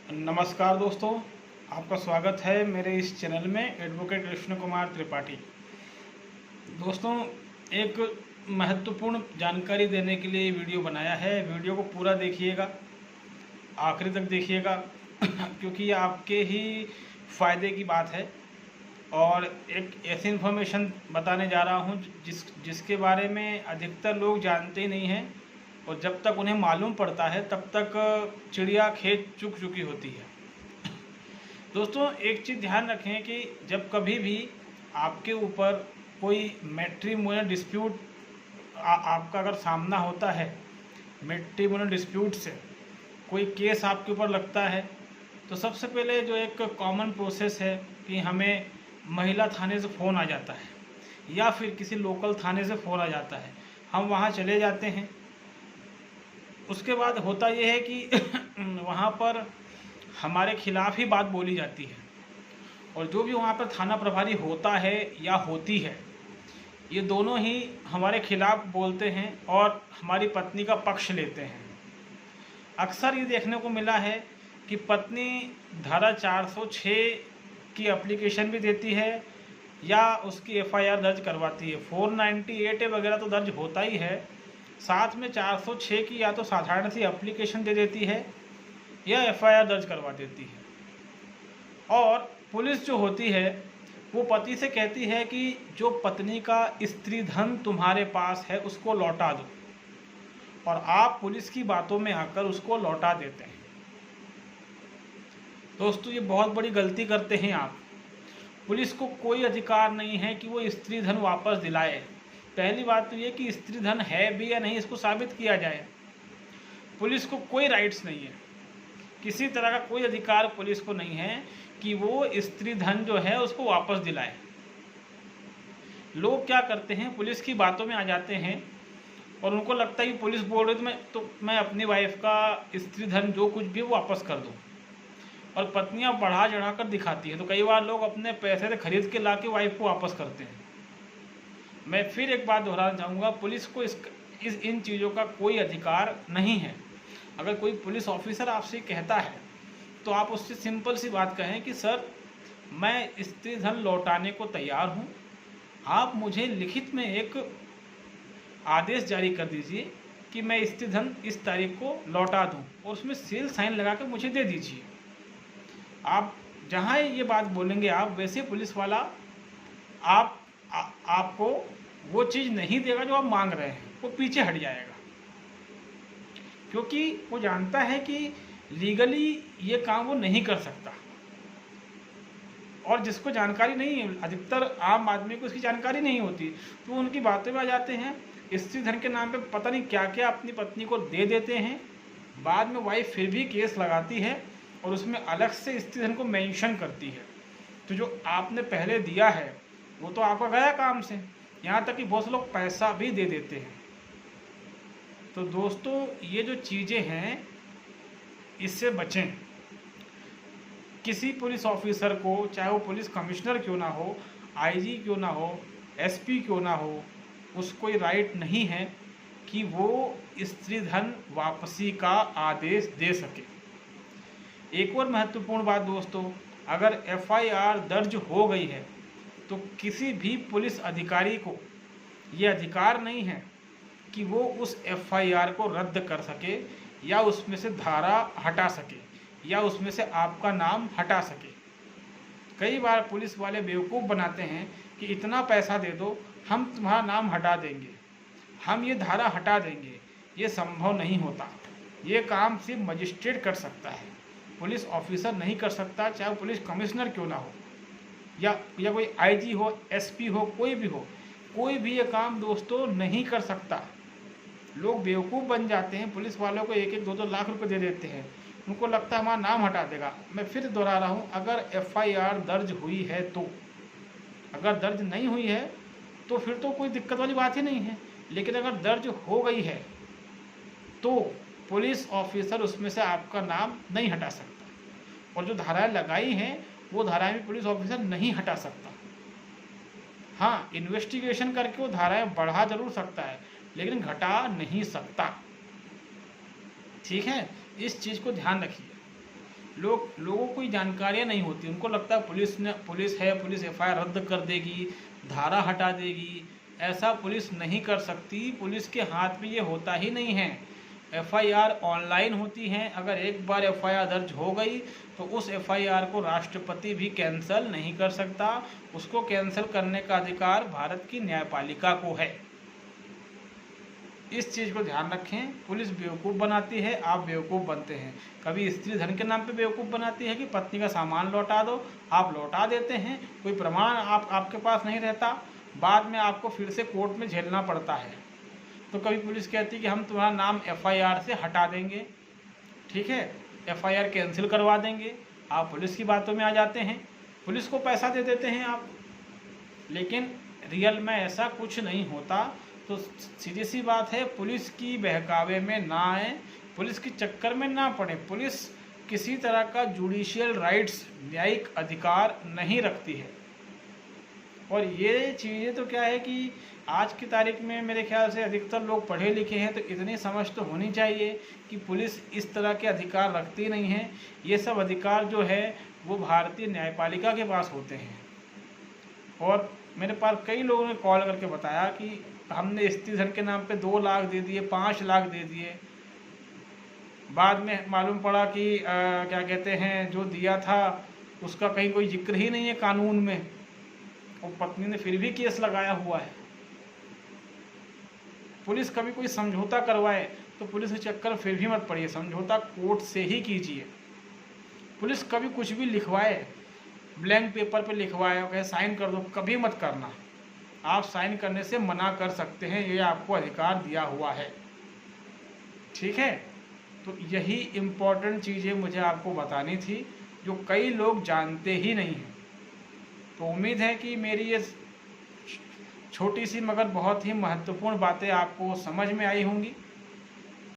नमस्कार दोस्तों, आपका स्वागत है मेरे इस चैनल में एडवोकेट कृष्ण कुमार त्रिपाठी। दोस्तों, एक महत्वपूर्ण जानकारी देने के लिए वीडियो बनाया है। वीडियो को पूरा देखिएगा, आखिरी तक देखिएगा क्योंकि ये आपके ही फ़ायदे की बात है। और एक ऐसी इन्फॉर्मेशन बताने जा रहा हूँ जिसके बारे में अधिकतर लोग जानते ही नहीं हैं, और जब तक उन्हें मालूम पड़ता है तब तक चिड़िया खेत चुग चुकी होती है। दोस्तों, एक चीज़ ध्यान रखें कि जब कभी भी आपके ऊपर कोई मैट्रिमोनियल डिस्प्यूट आपका अगर सामना होता है, मैट्रिमोनियल डिस्प्यूट से कोई केस आपके ऊपर लगता है, तो सबसे पहले जो एक कॉमन प्रोसेस है कि हमें महिला थाने से फ़ोन आ जाता है या फिर किसी लोकल थाने से फ़ोन आ जाता है। हम वहाँ चले जाते हैं। उसके बाद होता ये है कि वहाँ पर हमारे खिलाफ़ ही बात बोली जाती है, और जो भी वहाँ पर थाना प्रभारी होता है या होती है, ये दोनों ही हमारे खिलाफ़ बोलते हैं और हमारी पत्नी का पक्ष लेते हैं। अक्सर ये देखने को मिला है कि पत्नी धारा 406 की एप्लीकेशन भी देती है या उसकी एफआईआर दर्ज करवाती है। 498 वगैरह तो दर्ज होता ही है, साथ में 406 की या तो साधारण सी एप्लीकेशन दे देती है या एफआईआर दर्ज करवा देती है। और पुलिस जो होती है वो पति से कहती है कि जो पत्नी का स्त्री धन तुम्हारे पास है उसको लौटा दो, और आप पुलिस की बातों में आकर उसको लौटा देते हैं। दोस्तों, ये बहुत बड़ी गलती करते हैं आप। पुलिस को कोई अधिकार नहीं है कि वो स्त्री धन वापस दिलाए। पहली बात तो ये कि स्त्री धन है भी या नहीं इसको साबित किया जाए। पुलिस को कोई राइट्स नहीं है, किसी तरह का कोई अधिकार पुलिस को नहीं है कि वो स्त्री धन जो है उसको वापस दिलाए। लोग क्या करते हैं, पुलिस की बातों में आ जाते हैं और उनको लगता है कि पुलिस बोल रही तो मैं अपनी वाइफ का स्त्री धन जो कुछ भी वो वापस कर दूँ, और पत्नियां बढ़ा चढ़ा कर दिखाती हैं। तो कई बार लोग अपने पैसे से खरीद के ला के वाइफ को वापस करते हैं। मैं फिर एक बात दोहराना चाहूँगा, पुलिस को इन चीज़ों का कोई अधिकार नहीं है। अगर कोई पुलिस ऑफिसर आपसे कहता है तो आप उससे सिंपल सी बात कहें कि सर, मैं स्त्री धन लौटाने को तैयार हूँ, आप मुझे लिखित में एक आदेश जारी कर दीजिए कि मैं स्त्री धन इस तारीख को लौटा दूँ, और उसमें सील साइन लगा कर मुझे दे दीजिए। आप जहाँ ये बात बोलेंगे आप, वैसे पुलिस वाला आपको वो चीज़ नहीं देगा जो आप मांग रहे हैं, वो पीछे हट जाएगा, क्योंकि वो जानता है कि लीगली ये काम वो नहीं कर सकता। और जिसको जानकारी नहीं है, अधिकतर आम आदमी को इसकी जानकारी नहीं होती, तो उनकी बातों में आ जाते हैं। स्त्री धन के नाम पे पता नहीं क्या क्या अपनी पत्नी को दे देते हैं। बाद में वाइफ फिर भी केस लगाती है और उसमें अलग से स्त्री धन को मेंशन करती है। तो जो आपने पहले दिया है वो तो आपका गया काम से। यहाँ तक कि बहुत से लोग पैसा भी दे देते हैं। तो दोस्तों, ये जो चीज़ें हैं इससे बचें। किसी पुलिस ऑफिसर को, चाहे वो पुलिस कमिश्नर क्यों ना हो, आईजी क्यों ना हो, एसपी क्यों ना हो, उसको ये राइट नहीं है कि वो स्त्री धन वापसी का आदेश दे सके। एक और महत्वपूर्ण बात दोस्तों, अगर एफआईआर दर्ज हो गई है तो किसी भी पुलिस अधिकारी को ये अधिकार नहीं है कि वो उस एफआईआर को रद्द कर सके या उसमें से धारा हटा सके या उसमें से आपका नाम हटा सके। कई बार पुलिस वाले बेवकूफ़ बनाते हैं कि इतना पैसा दे दो, हम तुम्हारा नाम हटा देंगे, हम ये धारा हटा देंगे। ये संभव नहीं होता। ये काम सिर्फ मजिस्ट्रेट कर सकता है, पुलिस ऑफिसर नहीं कर सकता, चाहे पुलिस कमिश्नर क्यों ना हो या कोई आईजी हो, एसपी हो, कोई भी ये काम दोस्तों नहीं कर सकता। लोग बेवकूफ़ बन जाते हैं, पुलिस वालों को 1-1, 2-2 लाख रुपए दे देते हैं, उनको लगता है हमारा नाम हटा देगा। मैं फिर दोहरा रहा हूँ, अगर एफआईआर दर्ज हुई है तो, अगर दर्ज नहीं हुई है तो फिर तो कोई दिक्कत वाली बात ही नहीं है। लेकिन अगर दर्ज हो गई है तो पुलिस ऑफिसर उसमें से आपका नाम नहीं हटा सकता, और जो धाराएँ लगाई हैं वो धाराएँ भी पुलिस ऑफिसर नहीं हटा सकता। हाँ, इन्वेस्टिगेशन करके वो धाराएँ बढ़ा जरूर सकता है, लेकिन घटा नहीं सकता। ठीक है, इस चीज़ को ध्यान रखिए। लोगों को कोई जानकारियाँ नहीं होती, उनको लगता है पुलिस है, पुलिस एफआईआर रद्द कर देगी, धारा हटा देगी। ऐसा पुलिस नहीं कर सकती, पुलिस के हाथ में ये होता ही नहीं है। एफआईआर ऑनलाइन होती हैं, अगर एक बार एफआईआर दर्ज हो गई तो उस एफआईआर को राष्ट्रपति भी कैंसिल नहीं कर सकता। उसको कैंसिल करने का अधिकार भारत की न्यायपालिका को है। इस चीज़ को ध्यान रखें। पुलिस बेवकूफ़ बनाती है, आप बेवकूफ़ बनते हैं। कभी स्त्री धन के नाम पे बेवकूफ़ बनाती है कि पत्नी का सामान लौटा दो, आप लौटा देते हैं, कोई प्रमाण आपके पास नहीं रहता, बाद में आपको फिर से कोर्ट में झेलना पड़ता है। तो कभी पुलिस कहती है कि हम तुम्हारा नाम एफआईआर से हटा देंगे, ठीक है, एफआईआर कैंसिल करवा देंगे। आप पुलिस की बातों में आ जाते हैं, पुलिस को पैसा दे देते हैं आप, लेकिन रियल में ऐसा कुछ नहीं होता। तो सीधी सी बात है, पुलिस की बहकावे में ना आए, पुलिस के चक्कर में ना पड़े। पुलिस किसी तरह का जुडिशियल राइट्स, न्यायिक अधिकार नहीं रखती है। और ये चीज़ें तो क्या है कि आज की तारीख में मेरे ख्याल से अधिकतर लोग पढ़े लिखे हैं, तो इतनी समझ तो होनी चाहिए कि पुलिस इस तरह के अधिकार रखती नहीं है। ये सब अधिकार जो है वो भारतीय न्यायपालिका के पास होते हैं। और मेरे पास कई लोगों ने कॉल करके बताया कि हमने स्त्री धन के नाम पे 2 लाख दे दिए, 5 लाख दे दिए, बाद में मालूम पड़ा कि क्या कहते हैं, जो दिया था उसका कहीं कोई जिक्र ही नहीं है कानून में, और पत्नी ने फिर भी केस लगाया हुआ है। पुलिस कभी कोई समझौता करवाए तो पुलिस के चक्कर फिर भी मत पड़िए, समझौता कोर्ट से ही कीजिए। पुलिस कभी कुछ भी लिखवाए, ब्लैंक पेपर पे लिखवाए और कहे साइन कर दो, कभी मत करना। आप साइन करने से मना कर सकते हैं, ये आपको अधिकार दिया हुआ है, ठीक है। तो यही इम्पोर्टेंट चीज़ें मुझे आपको बतानी थी, जो कई लोग जानते ही नहीं हैं। तो उम्मीद है कि मेरी ये छोटी सी मगर बहुत ही महत्वपूर्ण बातें आपको समझ में आई होंगी।